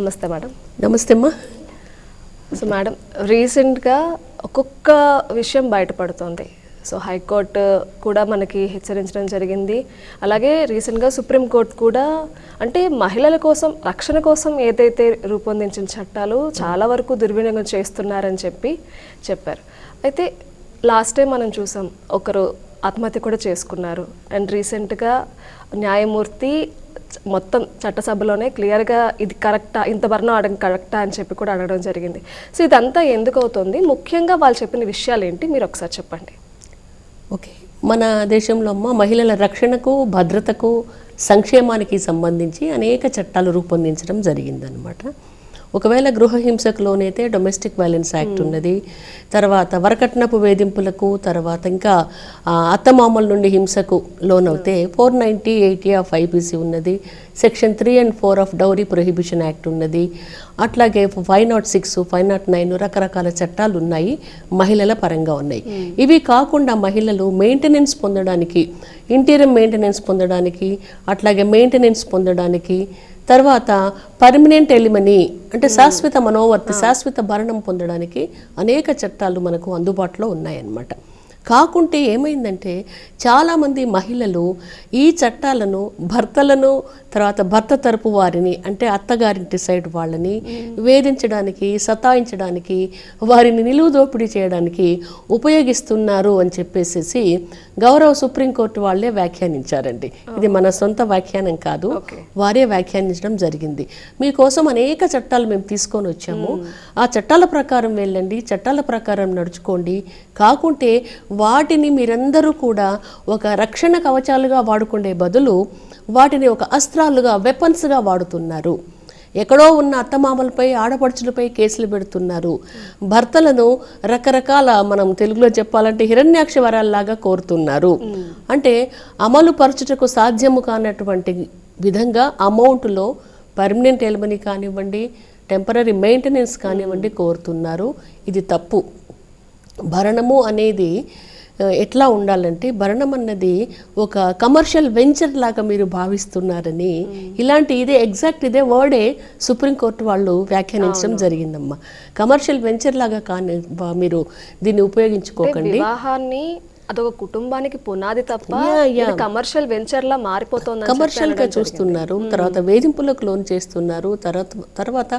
నమస్తే మేడం. నమస్తే అమ్మా. సో మేడం, రీసెంట్గా ఒక్కొక్క విషయం బయటపడుతుంది. సో హైకోర్టు కూడా మనకి హెచ్చరించడం జరిగింది. అలాగే రీసెంట్గా సుప్రీంకోర్టు కూడా అంటే మహిళల కోసం రక్షణ కోసం ఏదైతే రూపొందించిన చట్టాలు చాలా వరకు దుర్వినియోగం చేస్తున్నారని చెప్పారు. అయితే లాస్ట్ టైం మనం చూసాం, ఒకరు ఆత్మహత్య కూడా చేసుకున్నారు. అండ్ రీసెంట్గా న్యాయమూర్తి మొత్తం చట్టసభలోనే క్లియర్గా ఇది కరెక్టా, ఇంత మరణం అడగ కరెక్టా అని చెప్పి కూడా అడగడం జరిగింది. సో ఇదంతా ఎందుకు అవుతుంది, ముఖ్యంగా వాళ్ళు చెప్పిన విషయాలు ఏంటి, మీరు ఒకసారి చెప్పండి. ఓకే, మన దేశంలో మహిళల రక్షణకు, భద్రతకు, సంక్షేమానికి సంబంధించి అనేక చట్టాలు రూపొందించడం జరిగిందనమాట. ఒకవేళ గృహ హింసకులోనైతే డొమెస్టిక్ వైలెన్స్ యాక్ట్ ఉన్నది, తర్వాత వరకట్నపు వేధింపులకు, తర్వాత ఇంకా అత్తమామల నుండి హింసకు లోనవుతే 490/80 ఆఫ్ IPC ఉన్నది, section 3 and 4 of dowry prohibition act ఉన్నది, అట్లాగే 506, 509 రకరకాల చట్టాలు ఉన్నాయి, మహిళల పరంగా ఉన్నాయి. ఇవి కాకుండా మహిళలు మెయింటెనెన్స్ పొందడానికి, ఇంటీరియం మెయింటెనెన్స్ పొందడానికి, అట్లాగే మెయింటెనెన్స్ పొందడానికి, తర్వాత పర్మనెంట్ ఎలిమనీ అంటే శాశ్వత మనోవర్తి, శాశ్వత భరణం పొందడానికి అనేక చట్టాలు మనకు అందుబాటులో ఉన్నాయన్నమాట. కాకుంటే ఏమైందంటే చాలామంది మహిళలు ఈ చట్టాలను భర్తలను, తర్వాత భర్త తరపు వారిని అంటే అత్తగారింటి సైడ్ వాళ్ళని వేధించడానికి, సతాయించడానికి, వారిని నిలువు దోపిడీ చేయడానికి ఉపయోగిస్తున్నారు అని చెప్పేసి గౌరవ సుప్రీంకోర్టు వాళ్ళే వ్యాఖ్యానించారండి. ఇది మన సొంత వ్యాఖ్యానం కాదు, వారే వ్యాఖ్యానించడం జరిగింది. మీకోసం అనేక చట్టాలు మేము తీసుకొని వచ్చాము, ఆ చట్టాల ప్రకారం వెళ్ళండి, చట్టాల ప్రకారం నడుచుకోండి. కాకుంటే వాటిని మీరందరూ కూడా ఒక రక్షణ కవచాలుగా వాడుకునే బదులు వాటిని ఒక అస్త్రాలుగా, వెపన్స్గా వాడుతున్నారు. ఎక్కడో ఉన్న అత్తమామలపై, ఆడపడుచులపై కేసులు పెడుతున్నారు. భర్తలను రకరకాల, మనం తెలుగులో చెప్పాలంటే హిరణ్యాక్ష వరాల్లాగా కోరుతున్నారు. అంటే అమలు పరచుటకు సాధ్యము కానటువంటి విధంగా అమౌంట్లో పర్మనెంట్ ఎలిమనీ కానివ్వండి, టెంపరరీ మెయింటెనెన్స్ కానివ్వండి కోరుతున్నారు. ఇది తప్పు. భరణము అనేది ఎట్లా ఉండాలంటే, భరణం అన్నది ఒక కమర్షియల్ వెంచర్ లాగా మీరు భావిస్తున్నారని, ఇలాంటి ఇదే వర్డే సుప్రీంకోర్టు వాళ్ళు వ్యాఖ్యానించడం జరిగిందమ్మా. కమర్షియల్ వెంచర్ లాగా కానీ మీరు దీన్ని ఉపయోగించుకోకండి. వివాహాన్ని అదొక కుటుంబానికి పునాది తప్ప కమర్షియల్ వెంచర్ లా మారిపోతుంది, కమర్షియల్ గా చూస్తున్నారు. తర్వాత వేధింపులకు లోన్ చేస్తున్నారు, తర్వాత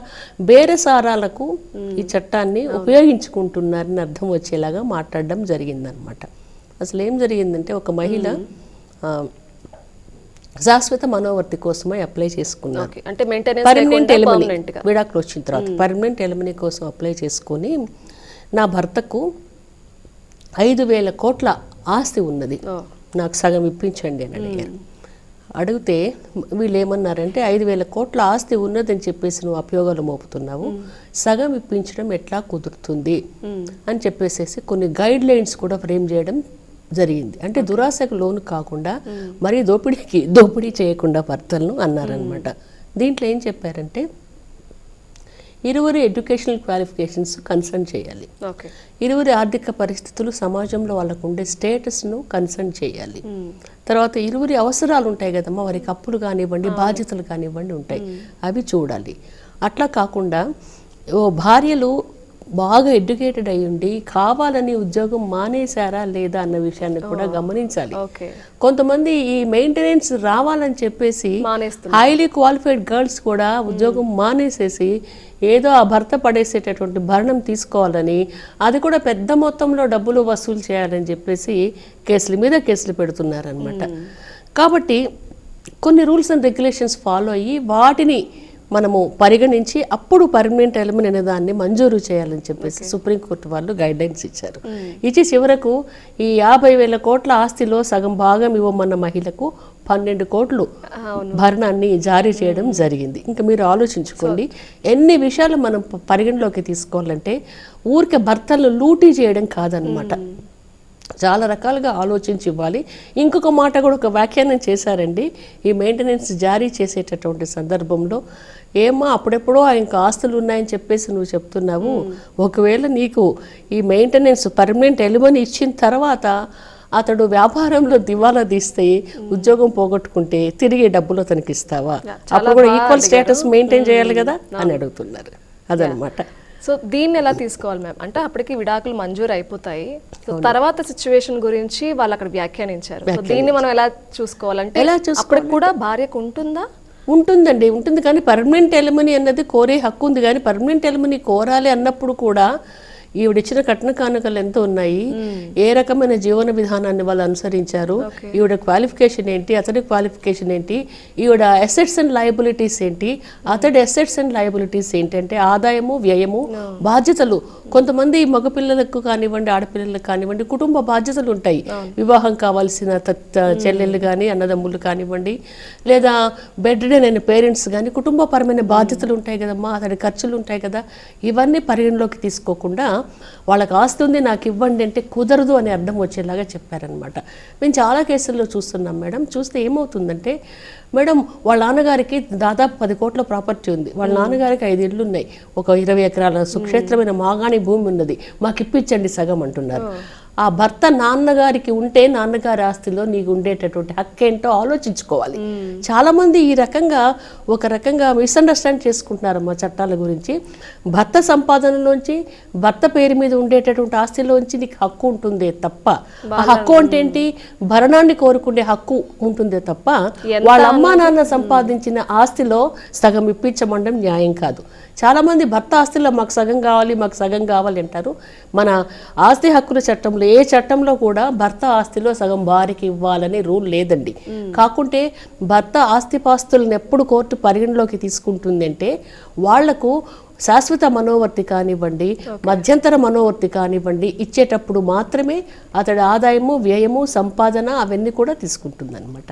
బేరసారాలకు ఈ చట్టాన్ని ఉపయోగించుకుంటున్నారని అర్థం వచ్చేలాగా మాట్లాడడం జరిగిందనమాట. అసలు ఏం జరిగిందంటే, ఒక మహిళ శాశ్వత మనోవర్తి కోసమే అప్లై చేసుకున్నారు. పర్మనెంట్ ఎలిమనీ విడాకులు వచ్చిన తర్వాత పర్మనెంట్ ఎలిమనీ కోసం అప్లై చేసుకొని, నా భర్తకు 5,000 కోట్ల ఆస్తి ఉన్నది, నాకు సగం ఇప్పించండి అని అడిగారు. అడిగితే వీళ్ళు ఏమన్నారంటే, 5,000 కోట్ల ఆస్తి ఉన్నదని చెప్పేసి నువ్వు అభియోగాలు మోపుతున్నావు, సగం ఇప్పించడం ఎట్లా కుదురుతుంది అని చెప్పేసి కొన్ని గైడ్ లైన్స్ కూడా ఫ్రేమ్ చేయడం జరిగింది. అంటే దురాశకు లోను కాకుండా, మరీ దోపిడీ చేయకుండా భర్తలను అన్నారనమాట. దీంట్లో ఏం చెప్పారంటే, ఇరువురి ఎడ్యుకేషనల్ క్వాలిఫికేషన్స్ కన్సర్న్ చేయాలి, ఇరువురి ఆర్థిక పరిస్థితులు, సమాజంలో వాళ్ళకు ఉండే స్టేటస్ను కన్సర్న్ చేయాలి, తర్వాత ఇరువురి అవసరాలు ఉంటాయి కదమ్మా, వారికి అప్పులు కానివ్వండి, బాధ్యతలు కానివ్వండి ఉంటాయి, అవి చూడాలి. అట్లా కాకుండా భార్యలు బాగా ఎడ్యుకేటెడ్ అయి ఉండి కావాలని ఉద్యోగం మానేశారా లేదా అన్న విషయాన్ని కూడా గమనించాలి. కొంతమంది ఈ మెయింటెనెన్స్ రావాలని చెప్పేసి హైలీ క్వాలిఫైడ్ గర్ల్స్ కూడా ఉద్యోగం మానేసేసి ఏదో ఆ భర్త పడేసేటటువంటి భరణం తీసుకోవాలని, అది కూడా పెద్ద మొత్తంలో డబ్బులు వసూలు చేయాలని చెప్పేసి కేసుల మీద కేసులు పెడుతున్నారనమాట. కాబట్టి కొన్ని రూల్స్ అండ్ రెగ్యులేషన్స్ ఫాలో అయ్యి వాటిని మనము పరిగణించి అప్పుడు పర్మనెంట్ ఎలిమనీ అనే దాన్ని మంజూరు చేయాలని చెప్పేసి సుప్రీంకోర్టు వాళ్ళు గైడ్లైన్స్ ఇచ్చారు. ఇచ్చి చివరకు ఈ 50,000 కోట్ల ఆస్తిలో సగం భాగం ఇవ్వమన్న మహిళకు 12 కోట్లు భరణాన్ని జారీ చేయడం జరిగింది. ఇంకా మీరు ఆలోచించుకోండి, ఎన్ని విషయాలు మనం పరిగణలోకి తీసుకోవాలంటే ఊరికే భర్తలను లూటీ చేయడం కాదనమాట. చాలా రకాలుగా ఆలోచించి ఇవ్వాలి. ఇంకొక మాట కూడా ఒక వ్యాఖ్యానం చేశారండి, ఈ మెయింటెనెన్స్ జారీ చేసేటటువంటి సందర్భంలో, ఏమో అప్పుడెప్పుడో ఇంకా ఆస్తులు ఉన్నాయని చెప్పేసి నువ్వు చెప్తున్నావు, ఒకవేళ నీకు ఈ మెయింటెనెన్స్ పర్మనెంట్ ఎలిమనీ ఇచ్చిన తర్వాత అతడు వ్యాపారంలో దివాలా తీస్తే ఉద్యోగం పోగొట్టుకుంటే తిరిగి డబ్బులు అతనికి ఇస్తావా, అప్పుడు కూడా ఈక్వల్ స్టేటస్ మెయింటైన్ చేయాలి కదా అని అడుగుతున్నారు. అదనమాట. సో దీన్ని ఎలా తీసుకోవాలి మ్యామ్? అంటే అప్పటికి విడాకులు మంజూరు అయిపోతాయి, సో తర్వాత సిచ్యువేషన్ గురించి వాళ్ళు అక్కడ వ్యాఖ్యానించారు. సో దీన్ని మనం ఎలా చూసుకోవాలంటే అప్పటికి కూడా భార్యకు ఉంటుందా? ఉంటుందండి, ఉంటుంది. కానీ పర్మనెంట్ ఎలిమనీ అన్నది కోరే హక్కు ఉంది. కానీ పర్మనెంట్ ఎలిమనీ కోరాలి అన్నప్పుడు కూడా ఈవిడిచ్చిన కట్న కానుకలు ఎంత ఉన్నాయి, ఏ రకమైన జీవన విధానాన్ని వాళ్ళు అనుసరించారు, ఈవిడ క్వాలిఫికేషన్ ఏంటి, అతడి క్వాలిఫికేషన్ ఏంటి, ఈవిడ అసెట్స్ అండ్ లయబిలిటీస్ ఏంటి, అతడి అసెట్స్ అండ్ లయబిలిటీస్ ఏంటి, అంటే ఆదాయము వ్యయము బాధ్యతలు. కొంతమంది మగపిల్లలకు కానివ్వండి ఆడపిల్లలకు కానివ్వండి కుటుంబ బాధ్యతలు ఉంటాయి. వివాహం కావాల్సిన చెల్లెళ్ళు కానీ అన్నదమ్ములు కానివ్వండి, లేదా బెడ్ రిడెన్ అయిన పేరెంట్స్ కానీ కుటుంబపరమైన బాధ్యతలు ఉంటాయి కదమ్మా, అతడి ఖర్చులు ఉంటాయి కదా. ఇవన్నీ పరిగణలోకి తీసుకోకుండా వాళ్ళకి ఆస్తి ఉంది నాకు ఇవ్వండి అంటే కుదరదు అని అర్థం వచ్చేలాగా చెప్పారనమాట. మేము చాలా కేసుల్లో చూస్తున్నాం మేడం. చూస్తే ఏమవుతుందంటే మేడం వాళ్ళ నాన్నగారికి దాదాపు 10 కోట్ల ప్రాపర్టీ ఉంది, వాళ్ళ నాన్నగారికి 5 ఇళ్ళు ఉన్నాయి, ఒక 20 ఎకరాల సుక్షేత్రమైన మాగాణి భూమి ఉన్నది, మాకు ఇప్పించండి సగం అంటున్నారు. ఆ భర్త నాన్నగారికి ఉంటే నాన్నగారి ఆస్తిలో నీకు ఉండేటటువంటి హక్కు ఏంటో ఆలోచించుకోవాలి. చాలా మంది ఈ రకంగా ఒక రకంగా మిస్అండర్స్టాండ్ చేసుకుంటున్నారమ్మా చట్టాల గురించి. భర్త సంపాదనలోంచి భర్త పేరు మీద ఉండేటటువంటి ఆస్తిలోంచి నీకు హక్కు ఉంటుందే తప్ప, ఆ హక్కు అంటే ఏంటి, భరణాన్ని కోరుకునే హక్కు ఉంటుందే తప్ప వాళ్ళ అమ్మా నాన్న సంపాదించిన ఆస్తిలో సగం ఇప్పించమండం న్యాయం కాదు. చాలామంది భర్త ఆస్తిలో మాకు సగం కావాలి మాకు సగం కావాలి అంటారు. మన ఆస్తి హక్కుల చట్టంలో ఏ చట్టంలో కూడా భర్త ఆస్తిలో సగం భార్యకి ఇవ్వాలని రూల్ లేదండి. కాకుంటే భర్త ఆస్తిపాస్తులను ఎప్పుడు కోర్టు పరిగణలోకి తీసుకుంటుంది అంటే వాళ్లకు శాశ్వత మనోవర్తి కానివ్వండి మధ్యంతర మనోవర్తి కానివ్వండి ఇచ్చేటప్పుడు మాత్రమే అతడి ఆదాయము వ్యయము సంపాదన అవన్నీ కూడా తీసుకుంటుంది అనమాట.